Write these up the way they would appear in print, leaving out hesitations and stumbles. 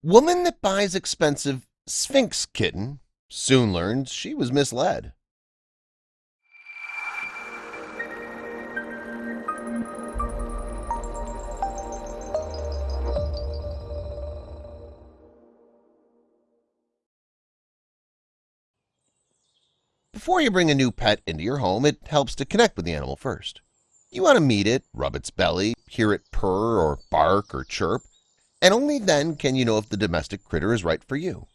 Woman that buys expensive Sphynx kitten soon learns she was misled. Before you bring a new pet into your home, it helps to connect with the animal first. You want to meet it, rub its belly, hear it purr or bark or chirp, and only then can you know if the domestic critter is right for you.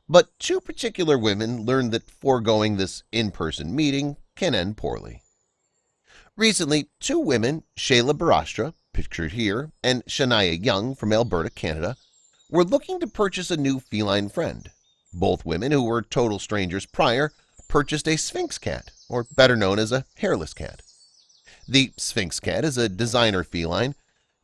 But two particular women learned that foregoing this in-person meeting can end poorly. Recently, two women, Shayla Bastarache, pictured here, and Shaniya Yung from Alberta, Canada, were looking to purchase a new feline friend. Both women, who were total strangers prior, purchased a Sphynx cat, or better known as a hairless cat. The Sphynx cat is a designer feline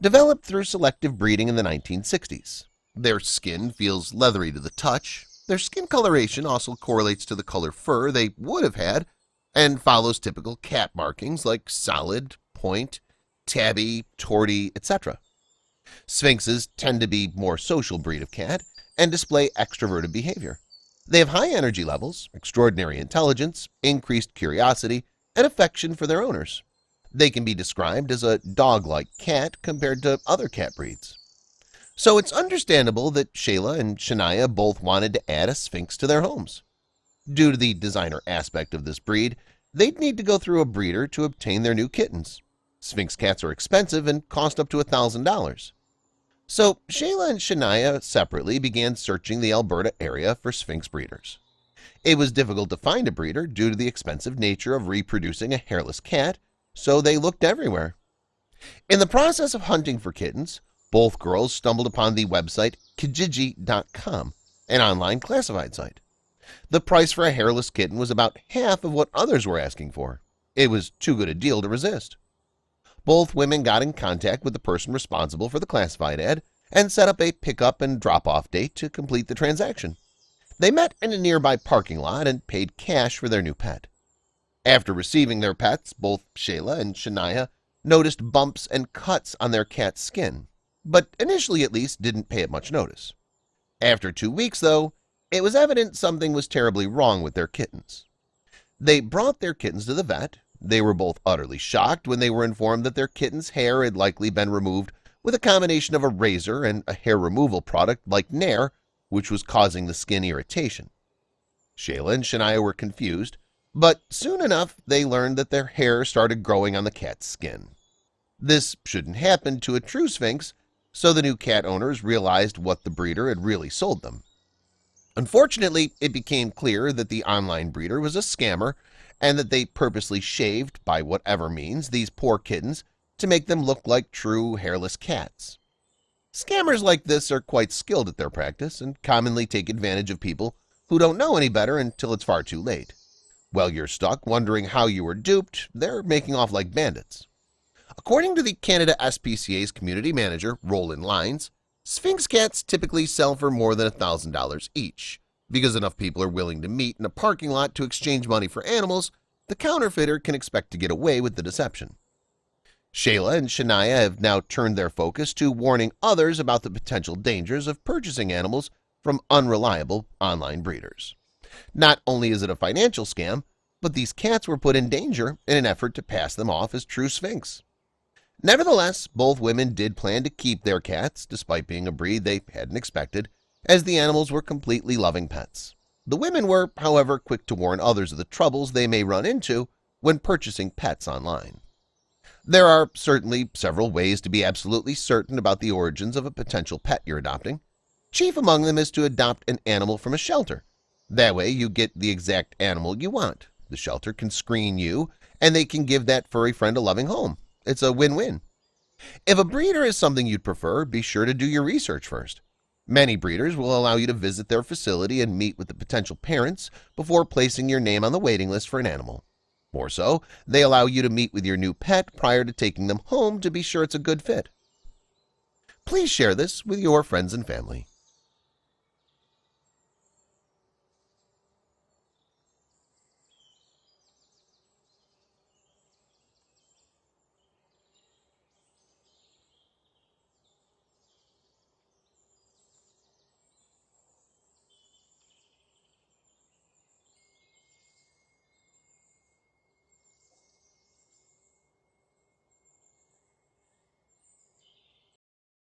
developed through selective breeding in the 1960s. Their skin feels leathery to the touch. Their skin coloration also correlates to the color fur they would have had and follows typical cat markings like solid, point, tabby, torty, etc. Sphynxes tend to be more social breed of cat and display extroverted behavior. They have high energy levels, extraordinary intelligence, increased curiosity, and affection for their owners. They can be described as a dog-like cat compared to other cat breeds. So it's understandable that Shayla and Shaniya both wanted to add a Sphynx to their homes. Due to the designer aspect of this breed, they'd need to go through a breeder to obtain their new kittens. Sphynx cats are expensive and cost up to $1,000. So Shayla and Shaniya separately began searching the Alberta area for Sphynx breeders. It was difficult to find a breeder due to the expensive nature of reproducing a hairless cat, so they looked everywhere. In the process of hunting for kittens, both girls stumbled upon the website Kijiji.com, an online classified site. The price for a hairless kitten was about half of what others were asking for. It was too good a deal to resist. Both women got in contact with the person responsible for the classified ad and set up a pickup and drop-off date to complete the transaction. They met in a nearby parking lot and paid cash for their new pet. After receiving their pets, both Shayla and Shaniya noticed bumps and cuts on their cat's skin, but initially at least didn't pay it much notice. After 2 weeks, though, it was evident something was terribly wrong with their kittens. They brought their kittens to the vet. They were both utterly shocked when they were informed that their kitten's hair had likely been removed with a combination of a razor and a hair removal product like Nair, which was causing the skin irritation. Shayla and Shaniya were confused, but soon enough they learned that their hair started growing on the cat's skin. This shouldn't happen to a true Sphynx, so the new cat owners realized what the breeder had really sold them. Unfortunately, it became clear that the online breeder was a scammer and that they purposely shaved, by whatever means, these poor kittens to make them look like true hairless cats. Scammers like this are quite skilled at their practice and commonly take advantage of people who don't know any better until it's far too late. While you're stuck wondering how you were duped, they're making off like bandits. According to the Canada SPCA's community manager, Roland Lines, Sphynx cats typically sell for more than $1,000 each. Because enough people are willing to meet in a parking lot to exchange money for animals, the counterfeiter can expect to get away with the deception. Shayla and Shaniya have now turned their focus to warning others about the potential dangers of purchasing animals from unreliable online breeders. Not only is it a financial scam, but these cats were put in danger in an effort to pass them off as true Sphynx. Nevertheless, both women did plan to keep their cats, despite being a breed they hadn't expected, as the animals were completely loving pets. The women were, however, quick to warn others of the troubles they may run into when purchasing pets online. There are certainly several ways to be absolutely certain about the origins of a potential pet you're adopting. Chief among them is to adopt an animal from a shelter. That way you get the exact animal you want. The shelter can screen you, and they can give that furry friend a loving home. It's a win-win. If a breeder is something you'd prefer, be sure to do your research first. Many breeders will allow you to visit their facility and meet with the potential parents before placing your name on the waiting list for an animal. More so, they allow you to meet with your new pet prior to taking them home to be sure it's a good fit. Please share this with your friends and family.